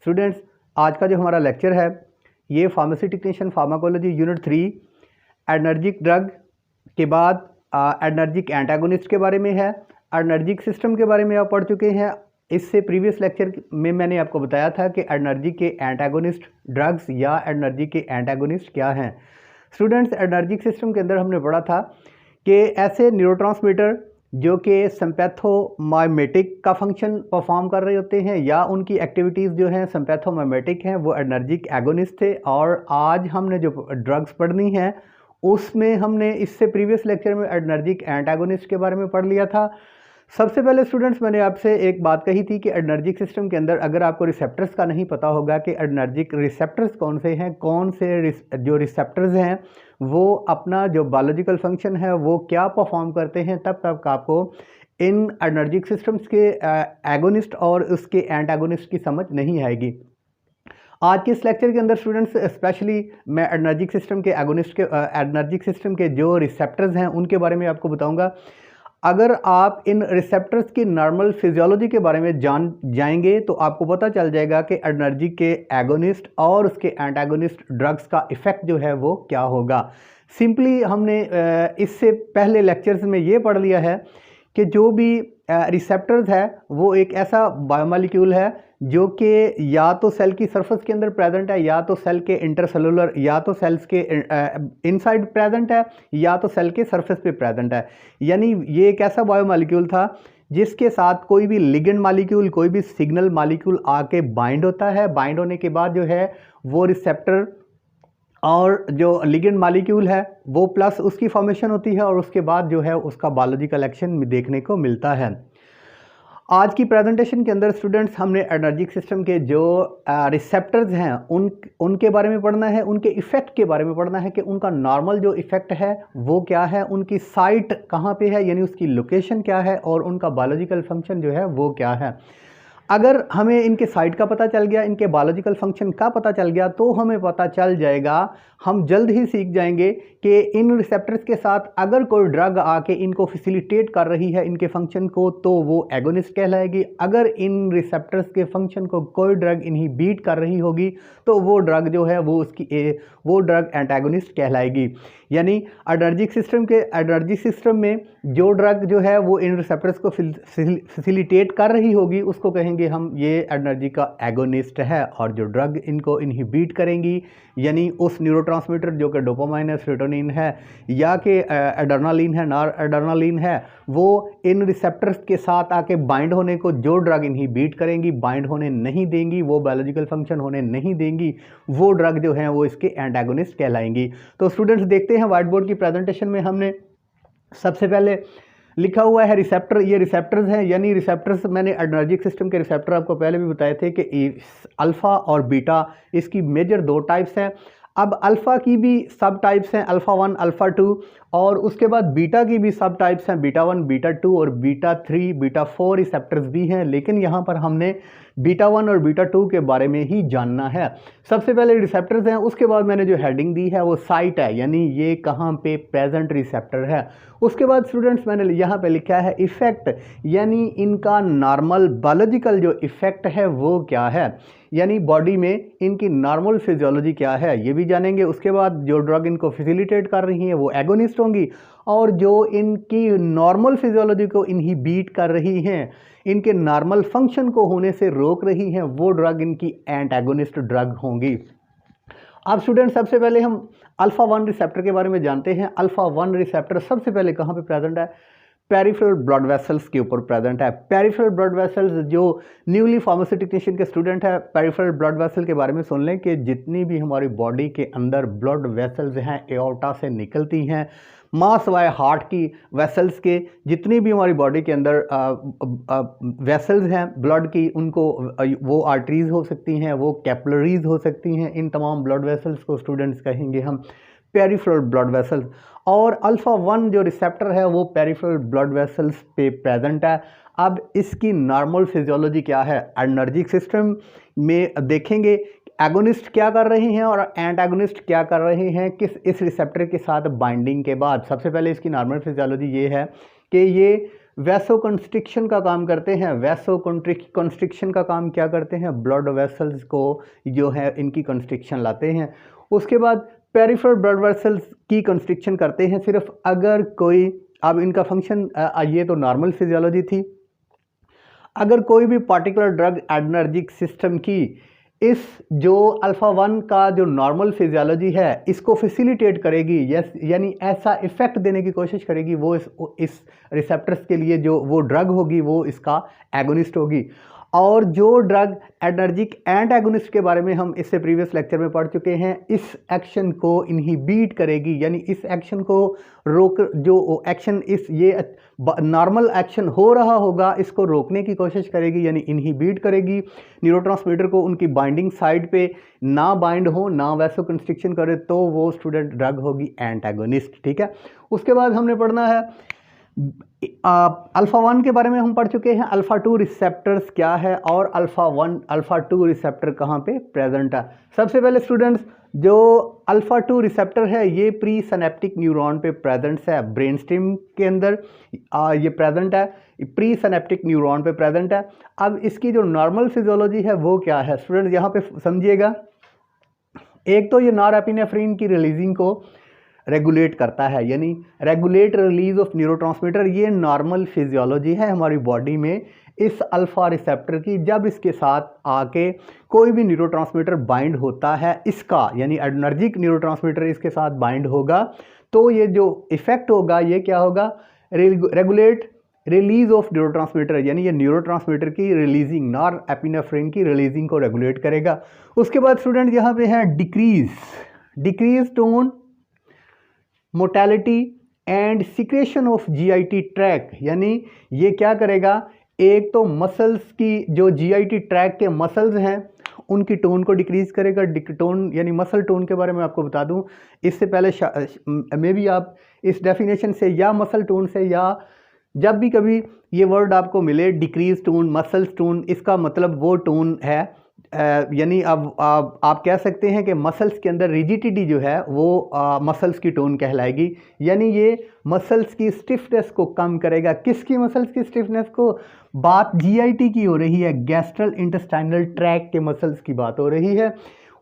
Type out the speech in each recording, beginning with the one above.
Students, आज का जो हमारा लेक्चर है ये pharmacy technician pharmacology unit 3 adrenergic drug के बाद एडर्जिक एंटागोनिस्ट के बारे में है। एडर्जिक सिस्टम के बारे में आप पढ़ चुके हैं। इससे प्रीवियस लेक्चर में मैंने आपको बताया था कि एडर्जिक के एंटागोनिस्ट ड्रग्स या एडर्जिक के एंटागोनिस्ट क्या हैं। स्टूडेंट्स, एडर्जिक सिस्टम के अंदर हमने पढ़ा था कि ऐसे न्यूरोट्रांसमीटर जो कि सिम्पैथोमाइमेटिक का फंक्शन परफॉर्म कर रहे होते हैं या उनकी एक्टिविटीज़ जो हैं सिम्पैथोमाइमेटिक हैं, वो एडर्जिक एगोनिस्ट थे। और आज हमने जो ड्रग्स पढ़नी हैं उसमें हमने इससे प्रीवियस लेक्चर में एडर्जिक एंटागोनिस्ट के बारे में पढ़ लिया था। सबसे पहले स्टूडेंट्स, मैंने आपसे एक बात कही थी कि एडर्जिक सिस्टम के अंदर अगर आपको रिसेप्टर्स का नहीं पता होगा कि एडर्जिक रिसेप्टर्स कौन से हैं, कौन से जो रिसेप्टर्स हैं वो अपना जो बायोलॉजिकल फंक्शन है वो क्या परफॉर्म करते हैं, तब तक आपको इन एडर्जिक सिस्टम्स के एगोनिस्ट और उसके एंटागोनिस्ट की समझ नहीं आएगी। आज के इस लेक्चर के अंदर स्टूडेंट्स स्पेशली मैं एडर्जिक सिस्टम के एगोनिस्ट के एडर्जिक सिस्टम के जो रिसेप्टर्स हैं उनके बारे में आपको बताऊंगा। अगर आप इन रिसेप्टर्स की नॉर्मल फिजियोलॉजी के बारे में जान जाएंगे तो आपको पता चल जाएगा कि एडर्जिक के एगोनिस्ट और उसके एंटागोनिस्ट ड्रग्स का इफ़ेक्ट जो है वो क्या होगा। सिंपली हमने इससे पहले लेक्चर्स में ये पढ़ लिया है कि जो भी रिसेप्टर्स है वो एक ऐसा बायोमोलिक्यूल है जो कि या तो सेल की सरफेस के अंदर प्रेजेंट है, या तो सेल के इंटरसेलुलर, या तो सेल्स के इनसाइड प्रेजेंट है, या तो सेल के सरफेस पे प्रेजेंट है। यानी ये एक ऐसा बायोमोलिक्यूल था जिसके साथ कोई भी लिगेंड मॉलिक्यूल, कोई भी सिग्नल मॉलिक्यूल आके बाइंड होता है। बाइंड होने के बाद जो है वो रिसेप्टर और जो लिगेंड मॉलिक्यूल है वो प्लस उसकी फॉर्मेशन होती है और उसके बाद जो है उसका बायोलॉजिकल एक्शन देखने को मिलता है। आज की प्रेजेंटेशन के अंदर स्टूडेंट्स हमने एडर्जिक सिस्टम के जो रिसेप्टर्स हैं उनके बारे में पढ़ना है, उनके इफ़ेक्ट के बारे में पढ़ना है कि उनका नॉर्मल जो इफ़ेक्ट है वो क्या है, उनकी साइट कहाँ पे है यानी उसकी लोकेशन क्या है, और उनका बायोलॉजिकल फंक्शन जो है वो क्या है। अगर हमें इनके साइट का पता चल गया, इनके बायोलॉजिकल फंक्शन का पता चल गया, तो हमें पता चल जाएगा, हम जल्द ही सीख जाएंगे कि इन रिसेप्टर्स के साथ अगर कोई ड्रग आके इनको फैसिलिटेट कर रही है इनके फंक्शन को तो वो एगोनिस्ट कहलाएगी। अगर इन रिसेप्टर्स के फंक्शन को कोई ड्रग इनहिबिट कर रही होगी तो वो ड्रग जो है वो ड्रग एंटागोनिस्ट कहलाएगी। यानी एडर्जिक सिस्टम में जो ड्रग जो है वो इन रिसेप्टर्स को फैसिलिटेट कर रही होगी उसको कहेंगे हम ये एडर्जिक का एगोनिस्ट है। और जो ड्रग इनको इनहिबिट करेंगी यानी उस न्यूरोट्रांसमीटर जो कि डोपामाइन है, सेरोटोनिन है या कि एड्रेनालिन है, नॉर एड्रेनालिन है, वो इन रिसेप्टर्स के साथ आके बाइंड होने को जो ड्रग इनहिबिट करेंगी, बाइंड होने नहीं देंगी, वो बायोलॉजिकल फंक्शन होने नहीं देंगी, वो ड्रग जो है वो इसके एंटागोनिस्ट कहलाएंगी। तो स्टूडेंट्स देखते हैं व्हाइट बोर्ड की प्रेजेंटेशन में हमने सबसे पहले लिखा हुआ है रिसेप्टर। ये रिसेप्टर्स हैं, यानी रिसेप्टर्स मैंने एडर्जिक सिस्टम के रिसेप्टर आपको पहले भी बताए थे कि अल्फ़ा और बीटा, इसकी मेजर दो टाइप्स हैं। अब अल्फ़ा की भी सब टाइप्स हैं, अल्फ़ा 1, अल्फ़ा 2, और उसके बाद बीटा की भी सब टाइप्स हैं, बीटा 1, बीटा 2 और बीटा 3, बीटा 4 रिसेप्टर्स भी हैं। लेकिन यहाँ पर हमने बीटा 1 और बीटा 2 के बारे में ही जानना है। सबसे पहले रिसेप्टर्स हैं, उसके बाद मैंने जो हेडिंग दी है वो साइट है, यानी ये कहाँ पे प्रेजेंट रिसेप्टर है। उसके बाद स्टूडेंट्स मैंने यहाँ पे लिखा है इफ़ेक्ट, यानी इनका नॉर्मल बायोलॉजिकल जो इफ़ेक्ट है वो क्या है, यानी बॉडी में इनकी नॉर्मल फिजियोलॉजी क्या है ये भी जानेंगे। उसके बाद जो ड्रग इनको फैसिलिटेट कर रही हैं वो एगोनिस्ट होंगी, और जो इनकी नॉर्मल फिजियोलॉजी को इनहिबिट कर रही हैं, इनके नॉर्मल फंक्शन को होने से रोक रही हैं, वो ड्रग इनकी एंटागोनिस्ट ड्रग होंगी। अब स्टूडेंट सबसे पहले हम अल्फ़ा 1 रिसेप्टर के बारे में जानते हैं। अल्फ़ा 1 रिसेप्टर सबसे पहले कहाँ पे प्रेजेंट है? पेरिफेरल ब्लड वेसल्स के ऊपर प्रेजेंट है। पेरिफेरल ब्लड वेसल्स, जो न्यूली फार्मेसी टेक्नीशियन के स्टूडेंट है पेरिफेरल ब्लड वेसल के बारे में सुन लें कि जितनी भी हमारी बॉडी के अंदर ब्लड वेसल्स हैं एओर्टा से निकलती हैं, मास वाय हार्ट की वेसल्स के जितनी भी हमारी बॉडी के अंदर वेसल्स हैं ब्लड की, उनको वो आर्टरीज हो सकती हैं, वो कैपिलरीज हो सकती हैं, इन तमाम ब्लड वेसल्स को स्टूडेंट्स कहेंगे हम पेरिफेरल ब्लड वेसल्स। और अल्फ़ा 1 जो रिसेप्टर है वो पेरिफेरल ब्लड वेसल्स पे प्रेजेंट है। अब इसकी नॉर्मल फिजियोलॉजी क्या है? एडर्जिक सिस्टम में देखेंगे एगोनिस्ट क्या कर रहे हैं और एंटागोनिस्ट क्या कर रहे हैं इस रिसेप्टर के साथ बाइंडिंग के बाद। सबसे पहले इसकी नॉर्मल फिजियोलॉजी ये है कि ये वैसो कंस्ट्रिक्शन का काम करते हैं। वैसो कंस्ट्रिक्शन का काम क्या करते हैं? ब्लड वेसल्स को जो है इनकी कंस्ट्रिक्शन लाते हैं। उसके बाद पेरिफेरल ब्लड वेसल्स की कंस्ट्रिक्शन करते हैं सिर्फ अगर कोई, अब इनका फंक्शन, ये तो नॉर्मल फिजियोलॉजी थी। अगर कोई भी पार्टिकुलर ड्रग एडर्जिक सिस्टम की इस जो अल्फ़ा 1 का जो नॉर्मल फिजियोलॉजी है इसको फैसिलिटेट करेगी, यानी ऐसा इफेक्ट देने की कोशिश करेगी, वो इस रिसेप्टर्स के लिए जो वो ड्रग होगी वो इसका एगोनिस्ट होगी। और जो ड्रग एडर्जिक एंटागोनिस्ट के बारे में हम इससे प्रीवियस लेक्चर में पढ़ चुके हैं, इस एक्शन को इनहिबिट करेगी, यानी इस एक्शन को रोक, जो एक्शन इस ये नॉर्मल एक्शन हो रहा होगा इसको रोकने की कोशिश करेगी, यानी इनहिबिट करेगी। न्यूरोट्रांसमीटर को उनकी बाइंडिंग साइड पे ना बाइंड हो, ना वैसो कंस्ट्रिक्शन करे, तो वो स्टूडेंट ड्रग होगी एंटागोनिस्ट। ठीक है। उसके बाद हमने पढ़ना है अल्फ़ा 1 के बारे में हम पढ़ चुके हैं। अल्फ़ा 2 रिसेप्टर्स क्या है और अल्फ़ा 2 रिसेप्टर कहाँ पे प्रेजेंट है। सबसे पहले स्टूडेंट्स, जो अल्फ़ा 2 रिसेप्टर है ये प्री सिनेप्टिक न्यूरॉन पे प्रेजेंट है, ब्रेन स्टेम के अंदर ये प्रेजेंट है, प्री सिनेप्टिक न्यूरॉन पे प्रेजेंट है। अब इसकी जो नॉर्मल फिजियोलॉजी है वो क्या है स्टूडेंट्स, यहाँ पे समझिएगा। एक तो ये नॉरएपिनेफ्रिन की रिलीजिंग को रेगुलेट करता है, यानी रेगुलेट रिलीज ऑफ न्यूरोट्रांसमीटर। ये नॉर्मल फिजियोलॉजी है हमारी बॉडी में इस अल्फ़ा रिसेप्टर की। जब इसके साथ आके कोई भी न्यूरोट्रांसमीटर बाइंड होता है इसका, यानी एडर्जिक न्यूरोट्रांसमीटर इसके साथ बाइंड होगा, तो ये जो इफेक्ट होगा ये क्या होगा? रेगुलेट रिलीज ऑफ न्यूरोट्रांसमीटर, यानी ये न्यूरोट्रांसमीटर की रिलीजिंग, नॉरएपिनेफ्रिन की रिलीजिंग को रेगुलेट करेगा। उसके बाद स्टूडेंट यहाँ पे है decrease tone, motility and secretion of GIT tract, यानी ये क्या करेगा? एक तो मसल्स की, जो जीआईटी ट्रैक के मसल्स हैं उनकी टोन को डिक्रीज करेगा। टोन यानी मसल टोन के बारे में आपको बता दूं, इससे पहले मे बी आप इस डेफिनेशन से या मसल टोन से, या जब भी कभी ये वर्ड आपको मिले डिक्रीज टोन, मसल्स टोन, इसका मतलब वो टोन है, यानी अब आप कह सकते हैं कि मसल्स के अंदर रिजिडिटी जो है वो मसल्स की टोन कहलाएगी, यानी ये मसल्स की स्टिफनेस को कम करेगा। किसकी मसल्स की स्टिफनेस को? बात जीआईटी की हो रही है, गैस्ट्रल इंटेस्टाइनल ट्रैक के मसल्स की बात हो रही है,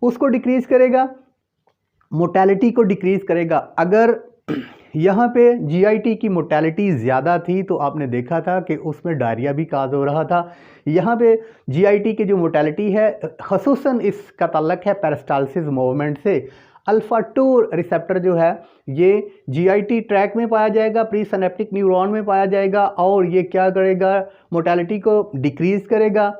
उसको डिक्रीज करेगा। मोटेलिटी को डिक्रीज करेगा। अगर यहाँ पे जीआईटी की मोटेलिटी ज़्यादा थी तो आपने देखा था कि उसमें डायरिया भी काज हो रहा था। यहाँ पे जीआईटी की जो मोटेलिटी है ख़ुसूसन इसका ताल्लुक है पेरिस्टालसिस मूवमेंट से। अल्फ़ा 2 रिसेप्टर जो है ये जीआईटी ट्रैक में पाया जाएगा, प्री सिनेप्टिक न्यूरॉन में पाया जाएगा, और ये क्या करेगा? मोटेलिटी को डिक्रीज़ करेगा,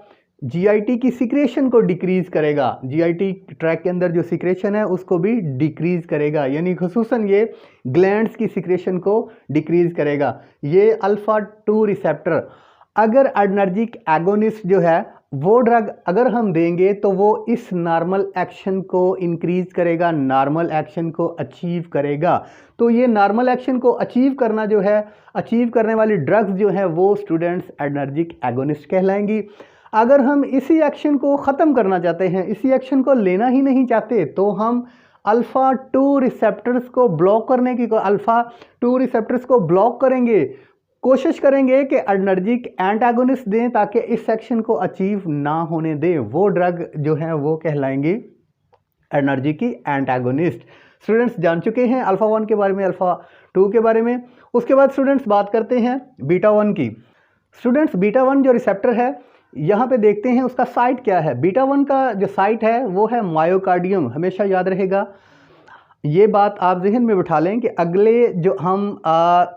जीआईटी की सिक्रेशन को डिक्रीज करेगा, जीआईटी ट्रैक के अंदर जो सिक्रेशन है उसको भी डिक्रीज करेगा, यानी खुसूसन ये ग्लैंड्स की सिक्रेशन को डिक्रीज करेगा। ये अल्फ़ा 2 रिसेप्टर अगर एडर्जिक एगोनिस्ट जो है वो ड्रग अगर हम देंगे तो वो इस नॉर्मल एक्शन को इंक्रीज करेगा, नॉर्मल एक्शन को अचीव करेगा। तो ये नॉर्मल एक्शन को अचीव करना जो है, अचीव करने वाली ड्रग्स जो है वो स्टूडेंट्स एडर्जिक एगोनिस्ट कहलाएंगी। अगर हम इसी एक्शन को ख़त्म करना चाहते हैं, इसी एक्शन को लेना ही नहीं चाहते, तो हम अल्फ़ा 2 रिसेप्टर्स को ब्लॉक करने की, अल्फ़ा 2 रिसेप्टर्स को ब्लॉक करेंगे, कोशिश करेंगे कि एडर्जिक एंटागोनिस्ट दें ताकि इस एक्शन को अचीव ना होने दें। वो ड्रग जो है वो कहलाएंगी एडर्जिक की एंटागोनिस्ट। स्टूडेंट्स जान चुके हैं अल्फ़ा 1 के बारे में, अल्फ़ा 2 के बारे में। उसके बाद स्टूडेंट्स बात करते हैं बीटा 1 की। स्टूडेंट्स बीटा 1 जो रिसेप्टर है यहाँ पे देखते हैं उसका साइट क्या है। बीटा 1 का जो साइट है वो है मायोकार्डियम, हमेशा याद रहेगा। ये बात आप जहन में बिठा लें कि अगले जो हम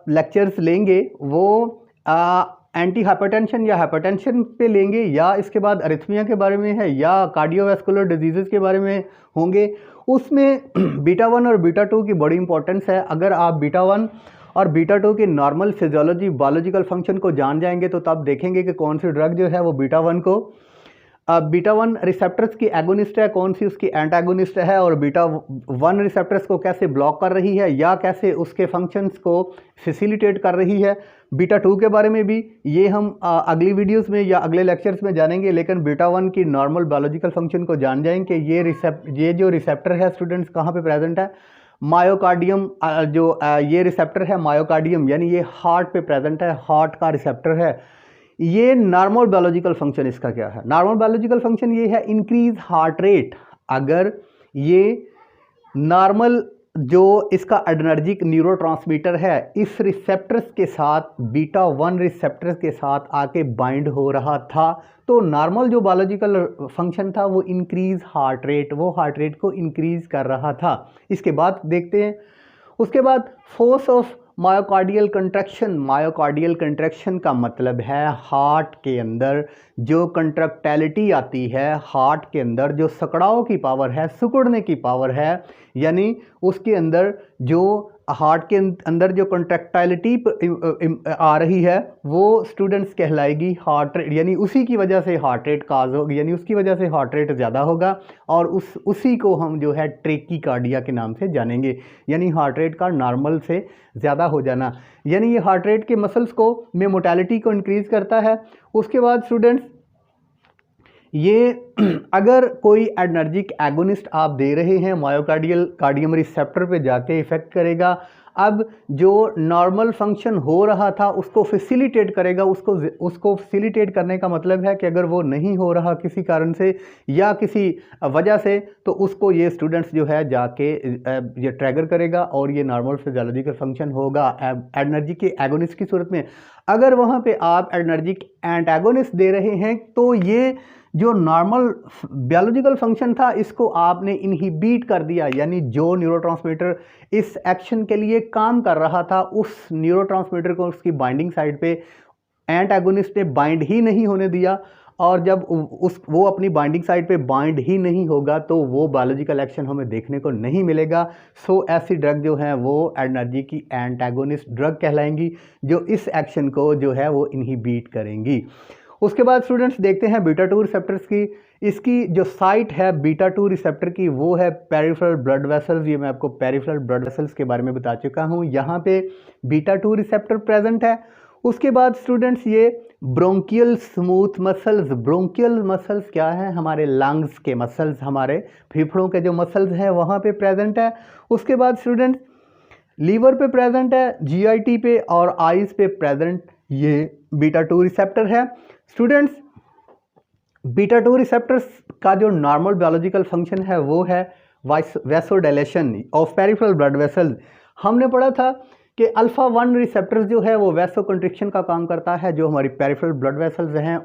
लेक्चर्स लेंगे वो एंटी हाइपरटेंशन या हाइपरटेंशन पे लेंगे, या इसके बाद अरिथमिया के बारे में है, या कार्डियोवैस्कुलर डिजीज़ के बारे में होंगे। उसमें बीटा 1 और बीटा 2 की बड़ी इंपॉर्टेंस है। अगर आप बीटा 1 और बीटा 2 की नॉर्मल फिजियोलॉजी, बायोलॉजिकल फंक्शन को जान जाएंगे तो तब देखेंगे कि कौन सी ड्रग जो है वो बीटा 1 को, बीटा 1 रिसेप्टर्स की एगोनिस्ट है, कौन सी उसकी एंटागोनिस्ट है, और बीटा 1 रिसेप्टर्स को कैसे ब्लॉक कर रही है या कैसे उसके फंक्शंस को फैसिलिटेट कर रही है। बीटा 2 के बारे में भी ये हम अगली वीडियोस में या अगले लेक्चर्स में जानेंगे, लेकिन बीटा 1 की नॉर्मल बायोलॉजिकल फंक्शन को जान जाएंगे कि ये जो रिसेप्टर है स्टूडेंट्स कहाँ पे प्रेजेंट है, मायोकार्डियम ये रिसेप्टर है मायोकार्डियम, यानी ये हार्ट पे प्रेजेंट है, हार्ट का रिसेप्टर है। ये नॉर्मल बायोलॉजिकल फंक्शन इसका क्या है? नॉर्मल बायोलॉजिकल फंक्शन ये है इंक्रीज हार्ट रेट। अगर ये नॉर्मल जो इसका एडर्जिक न्यूरोट्रांसमीटर है इस रिसेप्टर्स के साथ बीटा 1 रिसेप्टर्स के साथ आके बाइंड हो रहा था, तो नॉर्मल जो बायोलॉजिकल फंक्शन था वो इंक्रीज हार्ट रेट, वो हार्ट रेट को इंक्रीज कर रहा था। इसके बाद देखते हैं, उसके बाद force of myocardial contraction. Myocardial contraction का मतलब है हार्ट के अंदर जो कंट्रैक्टिलिटी आती है, हार्ट के अंदर जो सकड़ाव की पावर है, सिकुड़ने की पावर है, यानी उसके अंदर जो हार्ट के अंदर जो कंट्रैक्टिलिटी आ रही है वो स्टूडेंट्स कहलाएगी हार्ट रेट, यानी उसी की वजह से हार्ट रेट काज होगी, यानी उसकी वजह से हार्ट रेट ज़्यादा होगा और उसी को हम जो है ट्रेकीकार्डिया के नाम से जानेंगे, यानी हार्ट रेट का नॉर्मल से ज़्यादा हो जाना, यानी ये हार्ट रेट के मसल्स को में मोटालिटी को इंक्रीज़ करता है। उसके बाद स्टूडेंट्स ये अगर कोई एडर्जिक एगोनिस्ट आप दे रहे हैं मायोकार्डियल कार्डियम रिसेप्टर पे जाके इफेक्ट करेगा। अब जो नॉर्मल फंक्शन हो रहा था उसको फैसिलिटेट करेगा, उसको फैसिलिटेट करने का मतलब है कि अगर वो नहीं हो रहा किसी कारण से या किसी वजह से, तो उसको ये स्टूडेंट्स जो है जाके ये ट्रैगर करेगा और ये नॉर्मल फिजियोलॉजिकल फंक्शन होगा एडर्जिक के एगोनिस्ट की सूरत में। अगर वहाँ पे आप एडर्जिक एंटागोनिस्ट दे रहे हैं तो ये जो नॉर्मल बायोलॉजिकल फंक्शन था इसको आपने इनहिबिट कर दिया, यानी जो न्यूरोट्रांसमीटर इस एक्शन के लिए काम कर रहा था उस न्यूरोट्रांसमीटर को उसकी बाइंडिंग साइड पे एंटागोनिस्ट ने बाइंड ही नहीं होने दिया, और जब वो अपनी बाइंडिंग साइड पे बाइंड ही नहीं होगा तो वो बायोलॉजिकल एक्शन हमें देखने को नहीं मिलेगा। सो ऐसी ड्रग जो है वो एडर्जिक की एंटागोनिस्ट ड्रग कहलाएंगी जो इस एक्शन को जो है वो इनहिबिट करेंगी। उसके बाद स्टूडेंट्स देखते हैं बीटा 2 रिसेप्टर्स की। इसकी जो साइट है बीटा 2 रिसेप्टर की वो है पेरिफेरल ब्लड वेसल्स। ये मैं आपको पेरिफेरल ब्लड वेसल्स के बारे में बता चुका हूँ, यहाँ पे बीटा 2 रिसेप्टर प्रेजेंट है। उसके बाद स्टूडेंट्स ये bronchial smooth muscles, bronchial muscles क्या है? हमारे लंग्स के मसल्स, हमारे फेफड़ों के जो मसल्स हैं वहाँ पे प्रेजेंट है। उसके बाद स्टूडेंट्स लीवर पे प्रेजेंट है, जीआईटी पे और आइज पे प्रेजेंट ये बीटा 2 रिसेप्टर है। स्टूडेंट्स बीटा 2 रिसेप्टर्स का जो नॉर्मल बायोलॉजिकल फंक्शन है वो है vasodilation of peripheral blood vessels. हमने पढ़ा था कि अल्फा 1 रिसेप्टर्स जो है वो वैसो कंट्रिक्शन का काम करता है, जो हमारी पेरिफेरल ब्लड वेसल्स हैं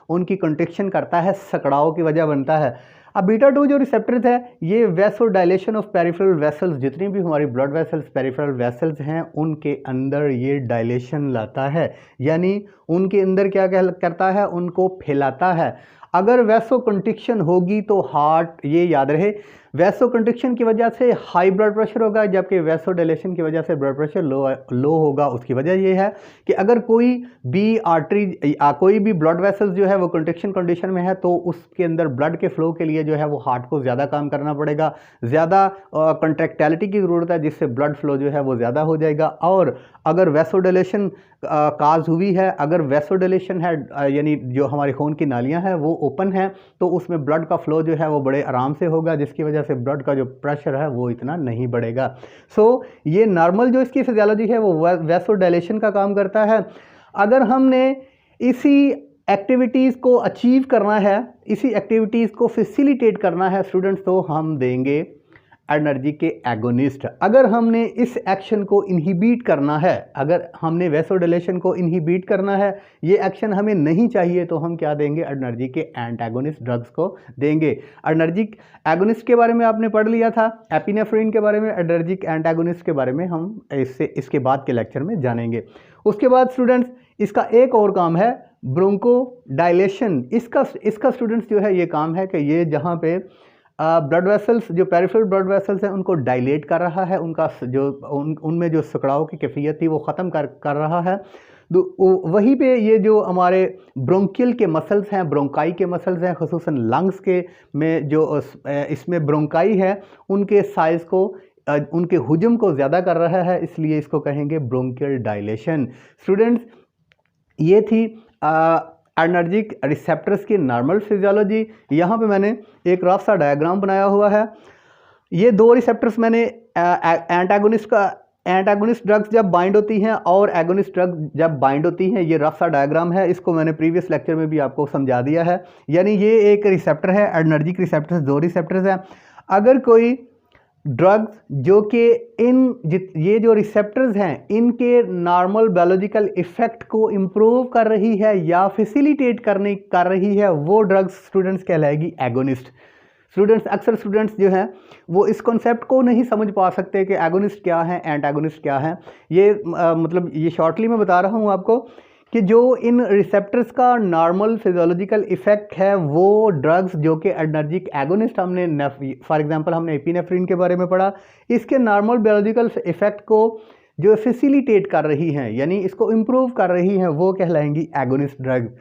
उनकी कंट्रिक्शन करता है, सकड़ाव की वजह बनता है। अब बीटा 2 जो रिसेप्टर है ये वैसोडाइलेशन ऑफ पेरिफेरल वेसल्स, जितनी भी हमारी ब्लड वेसल्स पेरिफेरल वेसल्स हैं उनके अंदर ये डायलेशन लाता है, यानी उनके अंदर क्या करता है, उनको फैलाता है। अगर वैसो कंट्रिक्शन होगी तो हार्ट, ये याद रहे, वैसो कंट्रिक्शन की वजह से हाई ब्लड प्रेशर होगा, जबकि वैसो डायलेशन की वजह से ब्लड प्रेशर लो होगा। उसकी वजह ये है कि अगर कोई भी आर्टरी कोई भी ब्लड वेसल्स जो है वो कंट्रिक्शन कंडीशन में है तो उसके अंदर ब्लड के फ्लो के लिए जो है वो हार्ट को ज़्यादा काम करना पड़ेगा, ज़्यादा कंट्रैक्टिलिटी की ज़रूरत है, जिससे ब्लड फ्लो जो है वो ज़्यादा हो जाएगा। और अगर वैसोडाइलेशन काज हुई है, अगर वैसोडाइलेशन है यानी जो हमारी खून की नालियां हैं वो ओपन है, तो उसमें ब्लड का फ्लो जो है वो बड़े आराम से होगा, जिसकी वजह से ब्लड का जो प्रेशर है वो इतना नहीं बढ़ेगा। सो ये नॉर्मल जो इसकी फिजियोलॉजी है वो वैसोडाइलेशन का काम करता है। अगर हमने इसी एक्टिविटीज़ को अचीव करना है, इसी एक्टिविटीज़ को फैसिलिटेट करना है स्टूडेंट्स, तो हम देंगे एनर्जी के एगोनिस्ट। अगर हमने इस एक्शन को इनहिबिट करना है, अगर हमने वैसोडाइलेशन को इनहिबिट करना है, ये एक्शन हमें नहीं चाहिए, तो हम क्या देंगे? एनर्जी के एंटागोनिस्ट ड्रग्स को देंगे। एनर्जिक एगोनिस्ट के बारे में आपने पढ़ लिया था, एपिनेफ्रिन के बारे में, एनर्जिक एंटागोनिस्ट के बारे में हम इसके बाद के लेक्चर में जानेंगे। उसके बाद स्टूडेंट्स इसका एक और काम है ब्रोंको डायलेशन। इसका स्टूडेंट्स जो है ये काम है कि ये जहाँ पे ब्लड वेसल्स, जो पेरिफेरल ब्लड वेसल्स हैं उनको डायलेट कर रहा है, उनका जो उनमें जो सिकुड़ाव की कैफियत थी वो ख़त्म कर रहा है। वहीं पे ये जो हमारे ब्रोंकियल के मसल्स हैं, ब्रोंकाई के मसल्स हैं, ख़ुसूसन लंग्स के में जो इसमें ब्रोंकाई है, उनके साइज़ को, उनके हुजम को ज़्यादा कर रहा है, इसलिए इसको कहेंगे ब्रोंकियल डायलेशन। स्टूडेंट्स ये थी एनर्जिक रिसेप्टर्स की नॉर्मल फिजियोलॉजी। यहाँ पे मैंने एक रफ सा डायग्राम बनाया हुआ है। ये दो रिसेप्टर्स मैंने एंटागोनिस्ट ड्रग्स जब बाइंड होती हैं और एगोनिस्ट ड्रग जब बाइंड होती हैं, ये रफ सा डायग्राम है, इसको मैंने प्रीवियस लेक्चर में भी आपको समझा दिया है। यानी ये एक रिसेप्टर है, एडर्जिक रिसेप्टर्स, दो रिसेप्टर्स हैं। अगर कोई ड्रग्स जो कि ये जो रिसेप्टर्स हैं इनके नॉर्मल बायोलॉजिकल इफेक्ट को इम्प्रूव कर रही है या फैसिलिटेट कर रही है, वो ड्रग्स स्टूडेंट्स कहलाएगी एगोनिस्ट। अक्सर स्टूडेंट्स जो हैं वो इस कॉन्सेप्ट को नहीं समझ पा सकते कि एगोनिस्ट क्या है, एंटागोनिस्ट क्या है। ये मतलब ये शॉर्टली मैं बता रहा हूँ आपको कि जो इन रिसेप्टर्स का नॉर्मल फिजियोलॉजिकल इफेक्ट है वो ड्रग्स जो कि एडर्जिक एगोनिस्ट, हमने फॉर एग्जांपल हमने एपिनेफ्रिन के बारे में पढ़ा, इसके नॉर्मल बायोलॉजिकल इफेक्ट को जो फैसिलिटेट कर रही हैं यानी इसको इम्प्रूव कर रही हैं, वो कहलाएंगी एगोनिस्ट ड्रग्स।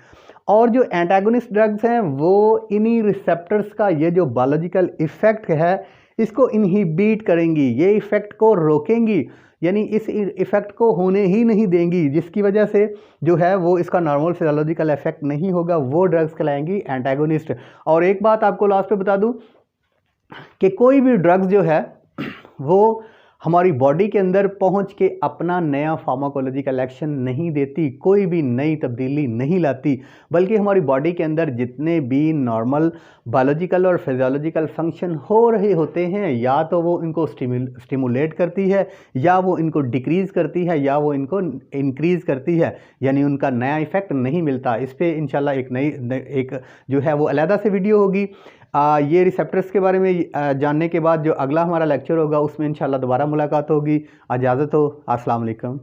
और जो एंटागोनिस्ट ड्रग्स हैं वो इन्हीं रिसेप्टर्स का ये जो बायोलॉजिकल इफेक्ट है इसको इनहिबिट करेंगी, ये इफेक्ट को रोकेंगी, यानी इस इफेक्ट को होने ही नहीं देंगी, जिसकी वजह से जो है वो इसका नॉर्मल फिजियोलॉजिकल इफेक्ट नहीं होगा, वो ड्रग्स कहलाएंगी एंटागोनिस्ट। और एक बात आपको लास्ट पे बता दूं कि कोई भी ड्रग्स जो है वो हमारी बॉडी के अंदर पहुंच के अपना नया फार्माकोलॉजिकल एक्शन नहीं देती, कोई भी नई तब्दीली नहीं लाती, बल्कि हमारी बॉडी के अंदर जितने भी नॉर्मल बायोलॉजिकल और फिजियोलॉजिकल फंक्शन हो रहे होते हैं या तो वो इनको स्टिमुलेट करती है या वो इनको डिक्रीज़ करती है या वो इनको इंक्रीज़ करती है, यानी उनका नया इफेक्ट नहीं मिलता। इस पर इंशाल्लाह एक जो है वो अलहदा से वीडियो होगी। ये रिसेप्टर्स के बारे में जानने के बाद जो अगला हमारा लेक्चर होगा उसमें इंशाल्लाह दोबारा मुलाकात होगी। इजाज़त हो, अस्सलाम वालेकुम।